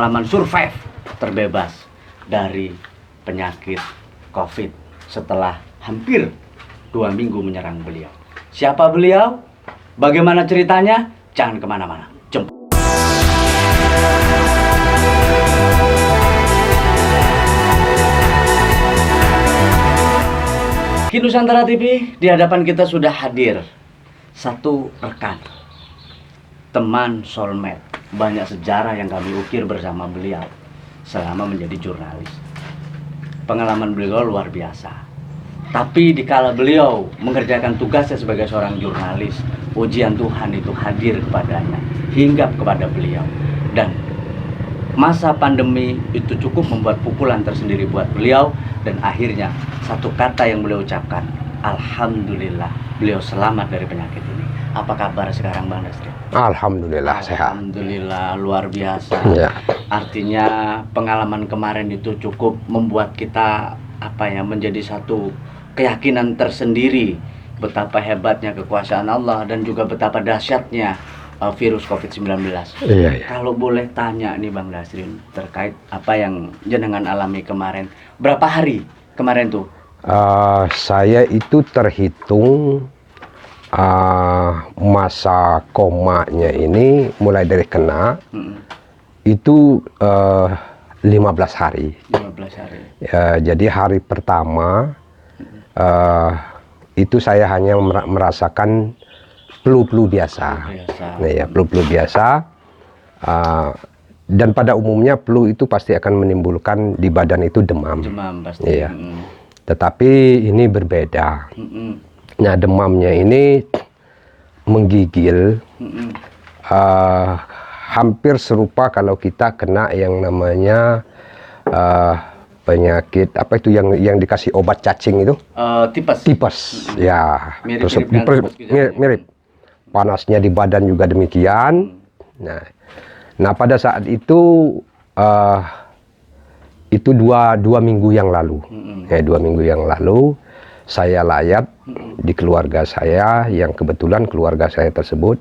pengalaman survive terbebas dari penyakit COVID setelah hampir 2 minggu menyerang beliau. Siapa beliau? Bagaimana ceritanya? Jangan kemana-mana. Jemput. Ki Nusantara TV, di hadapan kita sudah hadir satu rekan, teman soulmate. Banyak sejarah yang kami ukir bersama beliau selama menjadi jurnalis. Pengalaman beliau luar biasa. Tapi dikala beliau mengerjakan tugasnya sebagai seorang jurnalis, ujian Tuhan itu hadir kepadanya, hinggap kepada beliau. Dan masa pandemi itu cukup membuat pukulan tersendiri buat beliau. Dan akhirnya satu kata yang beliau ucapkan, alhamdulillah beliau selamat dari penyakit ini. Apa kabar sekarang Bang Dasri? Alhamdulillah sehat. Alhamdulillah, luar biasa. Ya. Artinya pengalaman kemarin itu cukup membuat kita menjadi satu keyakinan tersendiri betapa hebatnya kekuasaan Allah dan juga betapa dahsyatnya virus COVID-19. Iya. Kalau boleh tanya nih Bang Dasrin terkait apa yang jenengan alami kemarin, berapa hari kemarin tuh? Saya itu terhitung masa komanya ini mulai dari kena itu 15 hari. 15 hari. Jadi hari pertama itu saya hanya merasakan flu biasa. Nah, ya, flu biasa. Dan pada umumnya flu itu pasti akan menimbulkan di badan itu demam. Demam pasti. Iya. Tetapi ini berbeda. Nah, demamnya ini menggigil. Hampir serupa kalau kita kena yang namanya penyakit apa itu yang dikasih obat cacing itu? Tipes. Ya. Mirip. Panasnya di badan juga demikian. Nah pada saat itu dua minggu yang lalu, 2 minggu yang lalu saya layat di keluarga saya yang kebetulan keluarga saya tersebut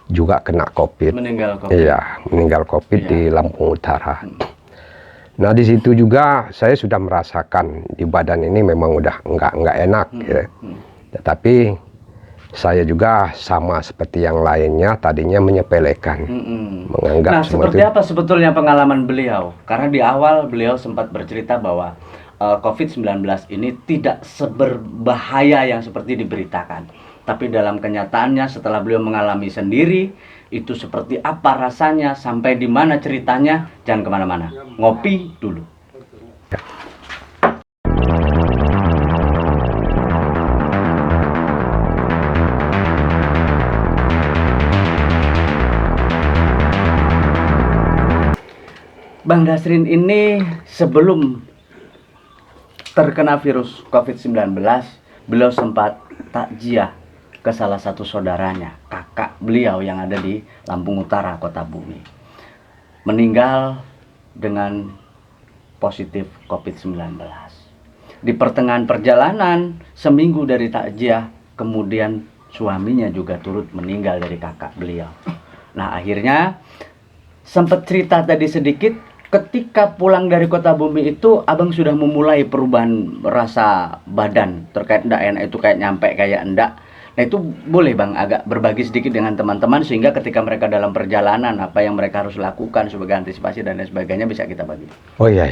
juga kena COVID. Meninggal COVID. Iya, meninggal COVID di Lampung Utara. Nah di situ juga saya sudah merasakan di badan ini memang udah nggak enak. Ya. Tetapi saya juga sama seperti yang lainnya tadinya menyepelekan, menganggap. Nah, seperti apa sebetulnya pengalaman beliau? Karena di awal beliau sempat bercerita bahwa COVID-19 ini tidak seberbahaya yang seperti diberitakan. Tapi dalam kenyataannya setelah beliau mengalami sendiri, itu seperti apa rasanya, sampai di mana ceritanya, jangan kemana-mana. Ngopi dulu. Bang Dasrin ini sebelum terkena virus COVID-19, beliau sempat takziah ke salah satu saudaranya, kakak beliau yang ada di Lampung Utara, Kota Bumi. Meninggal dengan positif COVID-19. Di pertengahan perjalanan, seminggu dari takziah, kemudian suaminya juga turut meninggal dari kakak beliau. Nah, akhirnya sempat cerita tadi sedikit, ketika pulang dari Kota Bumi itu abang sudah memulai perubahan rasa badan terkait enggak enak itu, kayak nyampe kayak enggak. Nah itu boleh Bang agak berbagi sedikit dengan teman-teman sehingga ketika mereka dalam perjalanan apa yang mereka harus lakukan sebagai antisipasi dan lain sebagainya bisa kita bagi. Oh iya.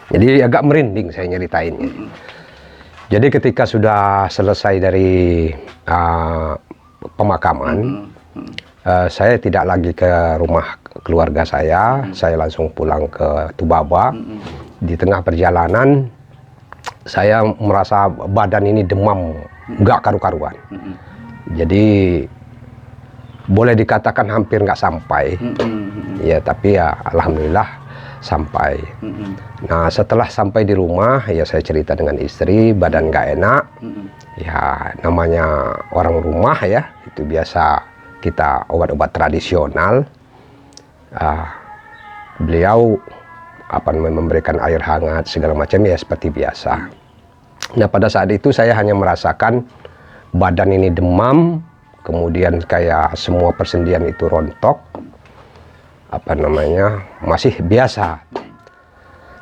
Jadi agak merinding saya nyeritainnya. Jadi ketika sudah selesai dari pemakaman, saya tidak lagi ke rumah keluarga saya langsung pulang ke Tubaba. Di tengah perjalanan saya merasa badan ini demam, nggak karu-karuan. Jadi boleh dikatakan hampir nggak sampai. Ya tapi ya alhamdulillah sampai. Nah setelah sampai di rumah ya saya cerita dengan istri, badan nggak enak. Ya namanya orang rumah ya, itu biasa kita obat-obat tradisional. Beliau memberikan air hangat segala macam ya seperti biasa. Nah pada saat itu saya hanya merasakan badan ini demam, kemudian kayak semua persendian itu rontok, masih biasa.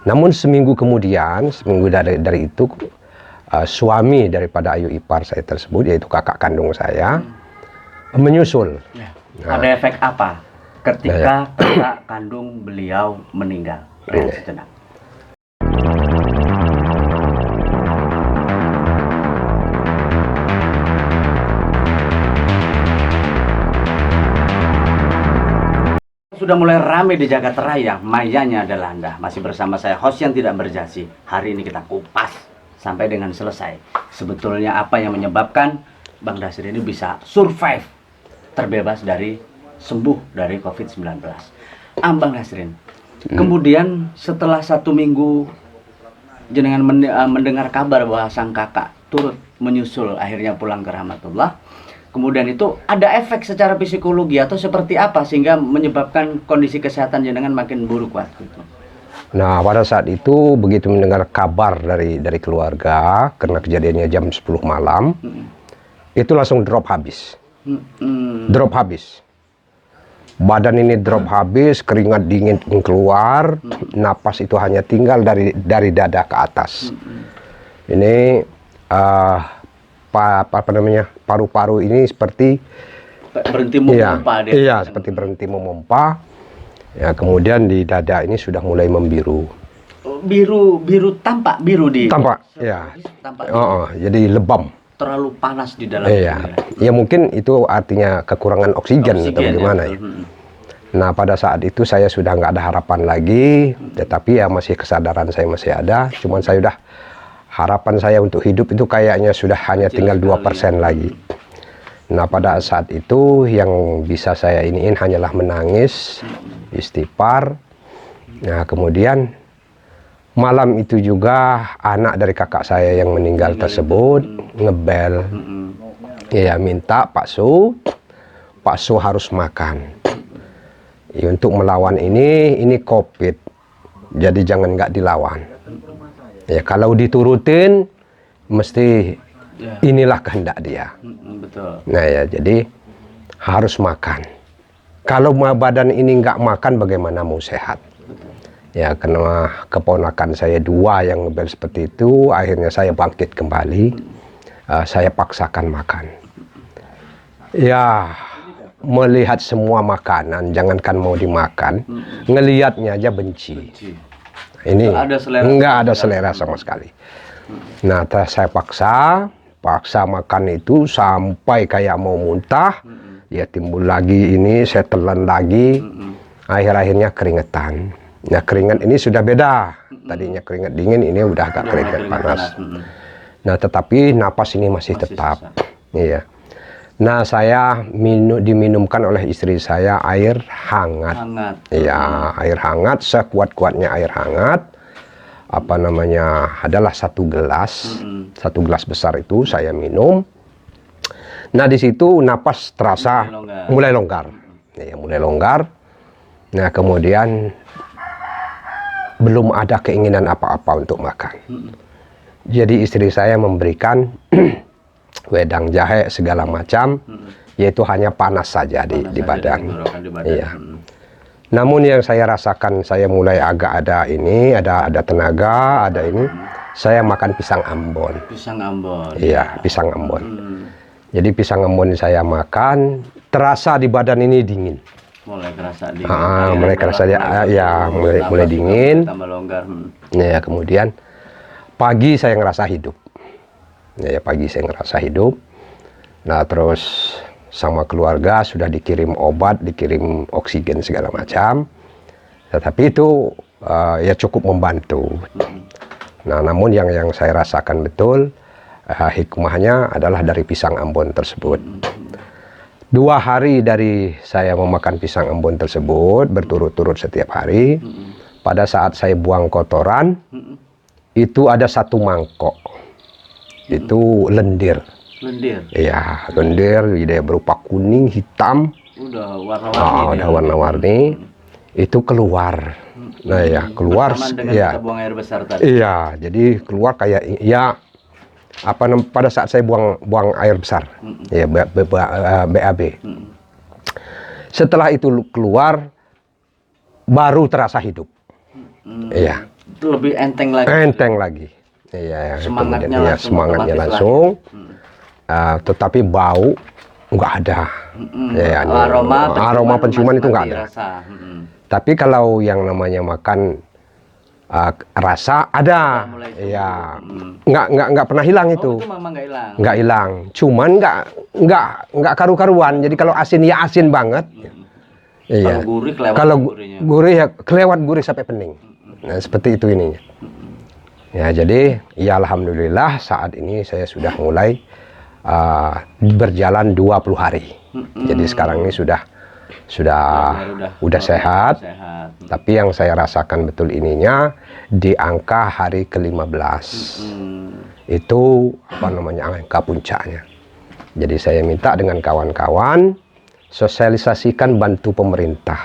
Namun seminggu kemudian, seminggu dari itu, suami daripada ayu ipar saya tersebut, yaitu kakak kandung saya, menyusul. Ya. Ada efek apa ketika kakak kandung beliau meninggal? Rehat sejenak. Sudah mulai ramai di jagat raya, mayanya adalah Anda. Masih bersama saya, host yang tidak berjasi. Hari ini kita kupas sampai dengan selesai. Sebetulnya apa yang menyebabkan Bang Dasri ini bisa survive, terbebas dari, sembuh dari COVID-19. Bang Dasrin, kemudian setelah 1 minggu jenengan mendengar kabar bahwa sang kakak turut menyusul akhirnya pulang ke rahmatullah. Kemudian itu ada efek secara psikologi atau seperti apa sehingga menyebabkan kondisi kesehatan jenengan makin buruk waktu itu? Nah, pada saat itu begitu mendengar kabar dari keluarga karena kejadiannya jam 10 malam, itu langsung drop habis. Drop habis. Badan ini drop habis, keringat dingin keluar, napas itu hanya tinggal dari dada ke atas. Ini paru-paru ini seperti berhenti memompa. Iya, seperti berhenti memompa. Ya, kemudian di dada ini sudah mulai membiru. Biru tampak biru di. Tampak, ya. Tampak. Jadi lebam. Terlalu panas di dalam. Iya. Ya mungkin itu artinya kekurangan oksigen atau bagaimana ya. Nah, pada saat itu saya sudah nggak ada harapan lagi, tetapi ya masih kesadaran saya masih ada. Cuman saya udah harapan saya untuk hidup itu kayaknya sudah hanya tinggal 2% lagi. Nah, pada saat itu yang bisa saya iniin hanyalah menangis, istighfar. Nah, kemudian malam itu juga anak dari kakak saya yang meninggal tersebut ngebel. Ya, minta Pak Su harus makan. Ya, untuk melawan ini COVID. Jadi jangan nggak dilawan. Ya, kalau diturutin mesti inilah kehendak dia. Betul. Nah ya, jadi harus makan. Kalau badan ini nggak makan bagaimana mau sehat? Ya, karena keponakan saya 2 yang ngebel seperti itu, akhirnya saya bangkit kembali. Saya paksakan makan. Ya, melihat semua makanan, jangankan mau dimakan, ngelihatnya aja benci. Ini nggak ada selera sama sekali. Nah, saya paksa makan itu sampai kayak mau muntah. Ya, timbul lagi ini, saya telan lagi. Akhir-akhirnya keringetan. Nah, keringat ini sudah beda. Tadinya keringat dingin, ini udah agak keringat panas. Nah, tetapi napas ini masih tetap. Iya. Nah, saya diminumkan oleh istri saya air hangat. Iya, air hangat, sekuat-kuatnya air hangat. Adalah 1 gelas. 1 gelas besar itu saya minum. Nah, di situ napas terasa mulai longgar. Ya, mulai longgar. Nah, kemudian belum ada keinginan apa-apa untuk makan. Jadi istri saya memberikan wedang jahe segala macam, yaitu hanya panas saja di badan. Iya. Namun yang saya rasakan, saya mulai agak ada tenaga, ada ini. Saya makan pisang Ambon. Pisang Ambon. Iya, pisang Ambon. Jadi pisang Ambon saya makan, terasa di badan ini dingin. Mulai kerasa dingin. Mulai kerasa mulai dingin. Tambah longgar. Ya, kemudian pagi saya ngerasa hidup. Ya, pagi saya ngerasa hidup. Nah, terus sama keluarga sudah dikirim obat, dikirim oksigen segala macam. Tetapi itu ya cukup membantu. Nah, namun yang saya rasakan betul hikmahnya adalah dari pisang Ambon tersebut. 2 hari dari saya memakan pisang Ambon tersebut berturut-turut setiap hari. Pada saat saya buang kotoran, itu ada 1 mangkok. Itu lendir. Lendir. Iya, lendir dia berupa kuning, hitam. Udah warna-warni. Udah warna-warni. Itu keluar. Nah, ya, keluar ya. Kita buang air besar tadi. Iya, jadi keluar kayak ya pada saat saya buang air besar. Ya, BAB. Setelah itu keluar baru terasa hidup. Iya. Itu lebih enteng lagi. Enteng lagi. Iya. Semangatnya kemudian, langsung, semangatnya otomatis langsung. Tetapi bau nggak ada. Ya, aroma penciuman itu nggak ada. Tapi kalau yang namanya makan rasa ada, ya nggak pernah hilang itu. Itu memang nggak hilang. Nggak hilang, cuman nggak karu-karuan. Jadi kalau asin ya asin banget. Iya. Kalau gurih kelewat Kalau gurihnya. gurih ya kelewat gurih sampai pening. Nah seperti itu ininya. Ya jadi ya alhamdulillah saat ini saya sudah mulai berjalan 20 hari. Jadi sekarang ini sudah sehat. Tapi yang saya rasakan betul ininya di angka hari ke-15. Itu apa namanya angka puncaknya. Jadi saya minta dengan kawan-kawan sosialisasikan, bantu pemerintah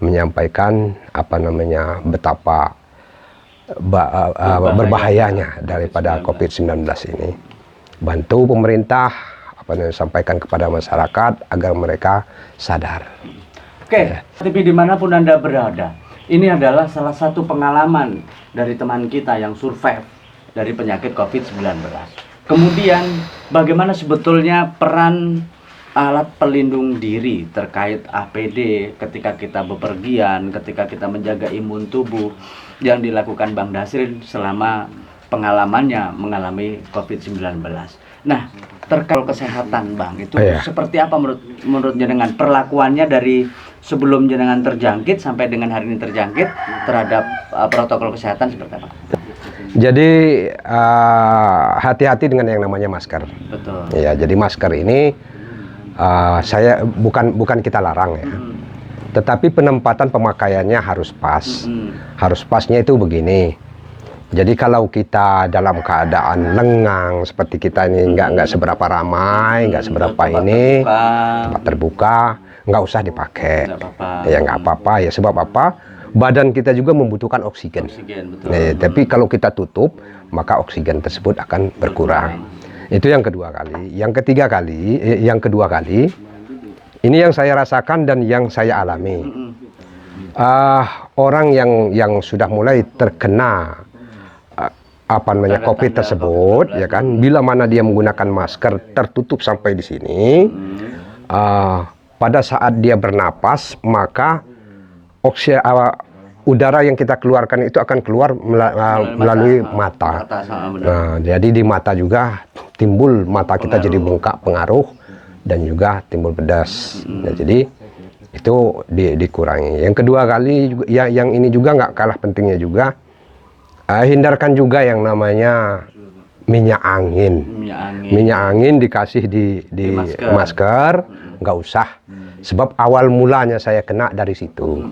menyampaikan apa namanya betapa berbahayanya daripada COVID-19 ini. Bantu pemerintah apa namanya, sampaikan kepada masyarakat agar mereka sadar. Oke, tapi dimanapun Anda berada, ini adalah salah satu pengalaman dari teman kita yang survive dari penyakit COVID-19. Kemudian bagaimana sebetulnya peran alat pelindung diri terkait APD ketika kita bepergian, ketika kita menjaga imun tubuh yang dilakukan Bang Dasrin selama pengalamannya mengalami COVID-19. Nah, terkait kesehatan Bang, itu seperti apa menurut jenengan perlakuannya dari sebelum jenengan terjangkit sampai dengan hari ini terjangkit terhadap protokol kesehatan seperti apa? Jadi hati-hati dengan yang namanya masker. Betul. Ya, jadi masker ini saya bukan kita larang ya. Tetapi penempatan pemakaiannya harus pas. Harus pasnya itu begini. Jadi kalau kita dalam keadaan lengang seperti kita ini nggak seberapa ramai, nggak seberapa ini tempat terbuka, nggak usah dipakai. Ya nggak apa-apa ya, sebab apa? Badan kita juga membutuhkan oksigen. Betul. Tapi kalau kita tutup, maka oksigen tersebut akan berkurang. Itu yang kedua kali. Yang kedua kali, ini yang saya rasakan dan yang saya alami. Orang yang sudah mulai terkena apa namanya COVID tersebut, ya kan, bila mana dia menggunakan masker tertutup sampai di sini, pada saat dia bernapas, maka udara yang kita keluarkan itu akan keluar melalui mata. Nah, jadi di mata juga timbul, mata kita jadi bengkak, pengaruh, dan juga timbul pedas. Nah, jadi itu dikurangi. Yang kedua kali, ya, yang ini juga nggak kalah pentingnya juga, hindarkan juga yang namanya minyak angin. Minyak angin dikasih di masker, nggak usah. Sebab awal mulanya saya kena dari situ.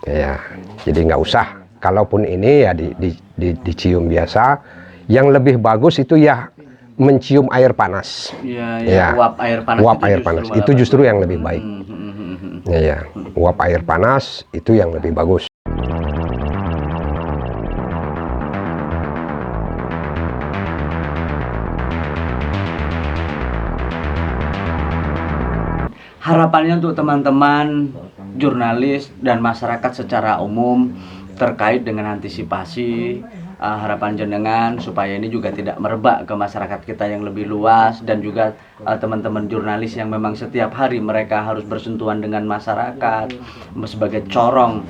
Ya, jadi nggak usah. Kalaupun ini ya dicium biasa. Yang lebih bagus itu ya mencium air panas. Uap air panas. Itu justru yang lebih baik. Ya, uap air panas itu yang lebih bagus. Harapannya untuk teman-teman jurnalis dan masyarakat secara umum terkait dengan antisipasi, harapan jenengan supaya ini juga tidak merebak ke masyarakat kita yang lebih luas, dan juga teman-teman jurnalis yang memang setiap hari mereka harus bersentuhan dengan masyarakat sebagai corong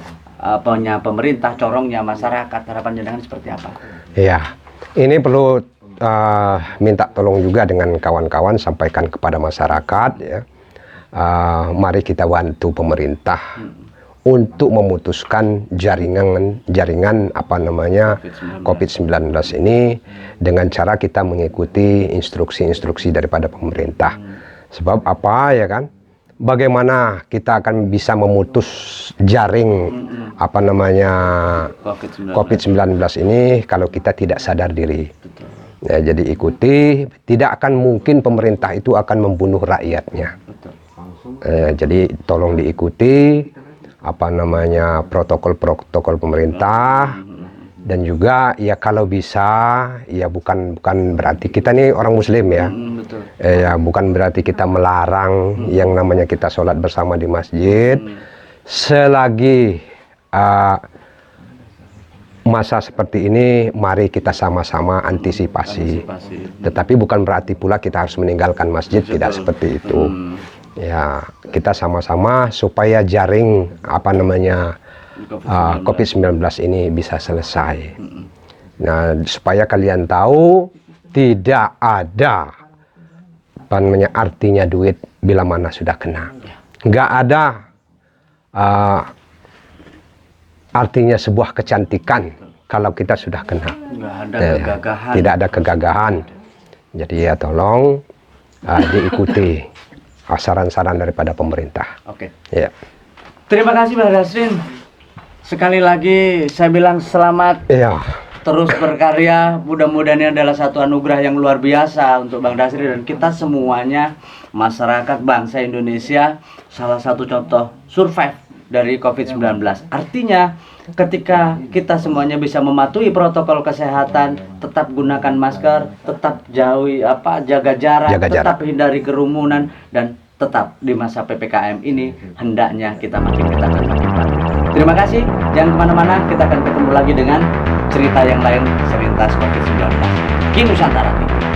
pemerintah, corongnya masyarakat. Harapan jenengan seperti apa? Ya, ini perlu minta tolong juga dengan kawan-kawan, sampaikan kepada masyarakat ya. Mari kita bantu pemerintah untuk memutuskan jaringan apa namanya COVID-19 ini dengan cara kita mengikuti instruksi-instruksi daripada pemerintah. Sebab apa ya kan? Bagaimana kita akan bisa memutus jaring apa namanya COVID-19 ini kalau kita tidak sadar diri. Ya, jadi ikuti, tidak akan mungkin pemerintah itu akan membunuh rakyatnya. Jadi tolong diikuti apa namanya protokol pemerintah, dan juga ya kalau bisa ya bukan berarti kita nih orang muslim ya. Ya bukan berarti kita melarang yang namanya kita sholat bersama di masjid. selagi masa seperti ini, mari kita sama-sama antisipasi. Tetapi bukan berarti pula kita harus meninggalkan masjid, tidak seperti itu. Ya, kita sama-sama supaya jaring COVID-19 ini bisa selesai. Nah, supaya kalian tahu tidak ada artinya duit bila mana sudah kena. Nggak ada artinya sebuah kecantikan kalau kita sudah kena. Nggak ada kegagahan. Tidak ada kegagahan. Jadi ya tolong diikuti saran-saran daripada pemerintah. Oke. Ya. Terima kasih Bang Dasrin. Sekali lagi saya bilang selamat. Iya. Terus berkarya, mudah-mudahan ini adalah satu anugerah yang luar biasa untuk Bang Dasrin dan kita semuanya, masyarakat bangsa Indonesia, salah satu contoh survive dari COVID-19. Artinya ketika kita semuanya bisa mematuhi protokol kesehatan, tetap gunakan masker, tetap jaga jarak, tetap hindari kerumunan, dan tetap di masa PPKM ini hendaknya kita makin makin baik. Terima kasih, jangan kemana-mana, kita akan ketemu lagi dengan cerita yang lain selintas COVID-19. Ki Nusantara TV.